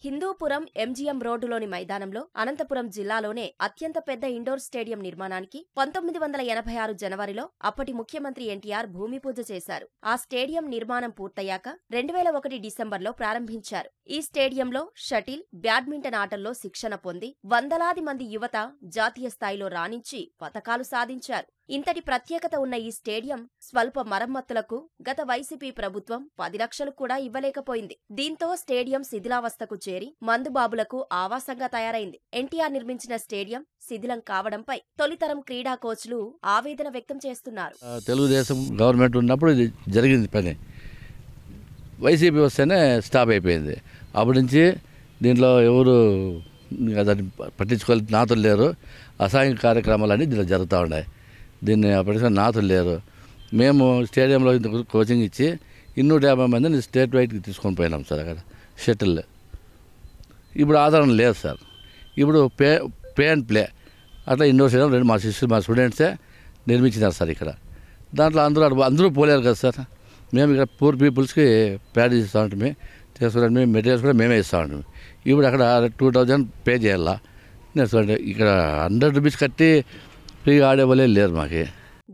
Hindupuram MGM రోడ్డులోని మైదానంలో అనంతపురం జిల్లాలోనే అత్యంత పెద్ద ఇండోర్ స్టేడియం నిర్మాణానికి 1986 జనవరిలో అప్పటి ముఖ్యమంత్రి ఎన్టీఆర్ భూమి పూజ చేశారు. ఆ స్టేడియం నిర్మాణం పూర్తయ్యాక 2001 డిసెంబర్లో ప్రారంభించారు. ఈ స్టేడియంలో షటిల్, బ్యాడ్మింటన్ ఆటల్లో శిక్షణ పొంది వందలాది మంది యువత జాతీయ స్థాయిలో రాణించి పతకాలు సాధించారు. ఇంతటి ప్రత్యేకత ఉన్న ఈ స్టేడియం స్వల్ప మరమ్మతులకు గత వైసీపీ ప్రభుత్వం 10 లక్షలు కూడా ఇవ్వలేకపోయింది. దీంతో స్టేడియం శిథిలావస్థకు చేరి మందుబాబులకు ఆవాసంగా తయారైంది. ఎన్టీఆర్ నిర్మించిన స్టేడియం శిథిలం కావడంపై తొలితరం క్రీడా కోచ్లు ఆవేదన వ్యక్తం చేస్తున్నారు. తెలుగుదేశం గవర్నమెంట్ ఉన్నప్పుడు ఇది జరిగింది పని, వైసీపీ వస్తేనే స్టాప్ అయిపోయింది. అప్పటి నుంచి దీంట్లో ఎవరు దాన్ని పట్టించుకోవాలి నాతులు లేరు. అసాంఘిక కార్యక్రమాలన్నీ దీంట్లో జరుగుతూ ఉన్నాయి. దీన్ని అప్పటికే నాతులు లేరు. మేము స్టేడియంలో కోచింగ్ ఇచ్చి 250 మందిని స్టేట్ వైడ్కి తీసుకొని పోయినాం సార్. అక్కడ షటిల్ ఇప్పుడు ఆదరణ లేదు సార్. ఇప్పుడు పే అండ్ ప్లే అట్లా ఇండోర్ స్టేడియం రెండు మా స్టూడెంట్సే నిర్మించినారు సార్. ఇక్కడ దాంట్లో అందరూ పోలేరు కదా సార్. మేము ఇక్కడ పూర్ పీపుల్స్కి ప్యాడీస్ ఇస్తూ ఉంటాము, చేసుకోవడానికి మెటీరియల్స్ కూడా మేమే ఇస్తూ ఉంటాము. ఇప్పుడు అక్కడ 2000 పే చేయాలా నేర్చుకోండి. ఇక్కడ 100 రూపీస్ కట్టి ఫ్రీగా ఆడేవాళ్ళే లేరు మాకు.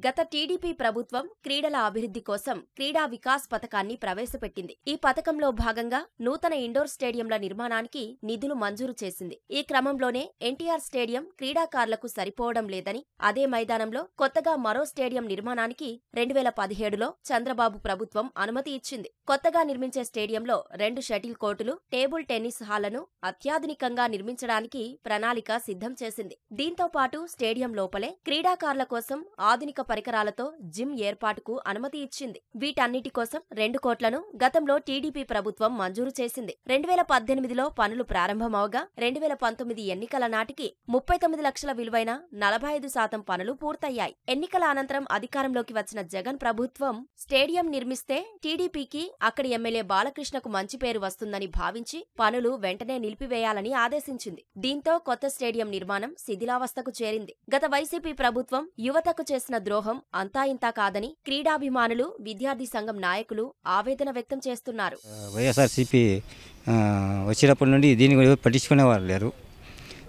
గత టీడీపీ ప్రభుత్వం క్రీడల అభివృద్ధి కోసం క్రీడా వికాస్ పథకాన్ని ప్రవేశపెట్టింది. ఈ పథకంలో భాగంగా నూతన ఇండోర్ స్టేడియంల నిర్మాణానికి నిధులు మంజూరు చేసింది. ఈ క్రమంలోనే ఎన్టీఆర్ స్టేడియం క్రీడాకారులకు సరిపోవడం లేదని, అదే మైదానంలో కొత్తగా మరో స్టేడియం నిర్మాణానికి 2017లో చంద్రబాబు ప్రభుత్వం అనుమతి ఇచ్చింది. కొత్తగా నిర్మించే స్టేడియంలో 2 షటిల్ కోర్టులు, టేబుల్ టెన్నిస్ హాళ్లను అత్యాధునికంగా నిర్మించడానికి ప్రణాళిక సిద్ధం చేసింది. దీంతో పాటు స్టేడియం లోపలే క్రీడాకారుల కోసం ఆధునిక పరికరాలతో జిమ్ ఏర్పాటుకు అనుమతి ఇచ్చింది. వీటన్నిటి కోసం 2 కోట్లను గతంలో టీడీపీ ప్రభుత్వం మంజూరు చేసింది. 2018లో పనులు ప్రారంభమవగా 2019 ఎన్నికల నాటికి 39 లక్షల విలువైన 45% పనులు పూర్తయ్యాయి. ఎన్నికల అనంతరం అధికారంలోకి వచ్చిన జగన్ ప్రభుత్వం స్టేడియం నిర్మిస్తే టీడీపీకి అక్కడి ఎమ్మెల్యే బాలకృష్ణకు మంచి పేరు వస్తుందని భావించి పనులు వెంటనే నిలిపివేయాలని ఆదేశించింది. దీంతో కొత్త స్టేడియం నిర్మాణం శిథిలావస్థకు చేరింది. గత వైసీపీ ప్రభుత్వం యువతకు చేసిన ద్రోహం అంతా ఇంతా కాదని క్రీడాభిమానులు, విద్యార్థి సంఘం నాయకులు ఆవేదన వ్యక్తం చేస్తున్నారు. వైఎస్ఆర్సీపీ వచ్చినప్పటి నుండి దీన్ని కూడా పట్టించుకునేవారు లేరు.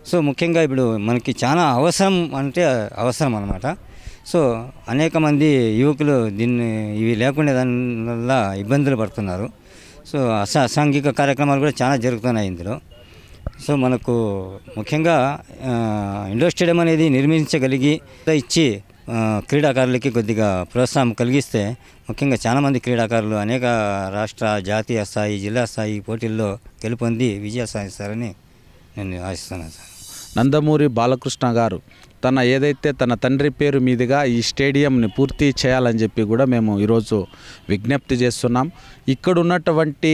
సో ముఖ్యంగా ఇప్పుడు మనకి చాలా అవసరం అన్నమాట. సో అనేక మంది యువకులు ఇవి లేకుండా దానివల్ల ఇబ్బందులు పడుతున్నారు. సో అసాంఘిక కార్యక్రమాలు కూడా చాలా జరుగుతున్నాయి ఇందులో. సో మనకు ముఖ్యంగా ఇండోర్ స్టేడియం అనేది నిర్మించగలిగి ఇచ్చి క్రీడాకారులకి కొద్దిగా ప్రోత్సాహం కలిగిస్తే ముఖ్యంగా చాలామంది క్రీడాకారులు అనేక రాష్ట్ర, జాతీయ స్థాయి, జిల్లా స్థాయి పోటీల్లో గెలుపొంది విజయ సాధిస్తారని నేను ఆశిస్తున్నాను సార్. నందమూరి బాలకృష్ణ గారు ఏదైతే తన తండ్రి పేరు మీదుగా ఈ స్టేడియంని పూర్తి చేయాలని చెప్పి కూడా మేము ఈరోజు విజ్ఞప్తి చేస్తున్నాం. ఇక్కడ ఉన్నటువంటి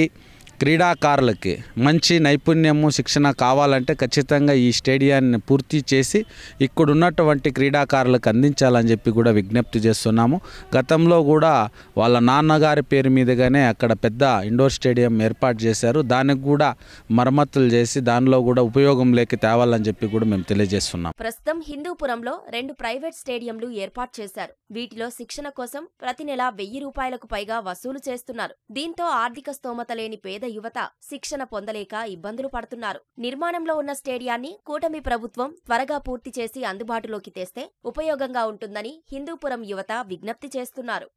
క్రీడాకారులకి మంచి నైపుణ్యము, శిక్షణ కావాలంటే ఖచ్చితంగా ఈ స్టేడియాన్ని పూర్తి చేసి ఇక్కడ ఉన్నటువంటి క్రీడాకారులకు అందించాలని చెప్పి కూడా విజ్ఞప్తి చేస్తున్నాము. గతంలో కూడా వాళ్ళ నాన్నగారి పేరు మీదుగానే అక్కడ పెద్ద ఇండోర్ స్టేడియం ఏర్పాటు చేశారు. దానికి కూడా మరమ్మతులు చేసి దానిలో కూడా ఉపయోగంలోకి తేవాలని చెప్పి కూడా మేము తెలియజేస్తున్నాం. ప్రస్తుతం హిందూపురంలో 2 ప్రైవేట్ స్టేడియంలు ఏర్పాటు చేశారు. వీటిలో శిక్షణ కోసం ప్రతి నెల 1000 రూపాయలకు పైగా వసూలు చేస్తున్నారు. దీంతో ఆర్థిక స్తోమత లేని పేద యువత శిక్షణ పొందలేక ఇబ్బందులు పడుతున్నారు. నిర్మాణంలో ఉన్న స్టేడియాన్ని కూటమి ప్రభుత్వం త్వరగా పూర్తి చేసి అందుబాటులోకి తెస్తే ఉపయోగంగా ఉంటుందని హిందూపురం యువత విజ్ఞప్తి చేస్తున్నారు.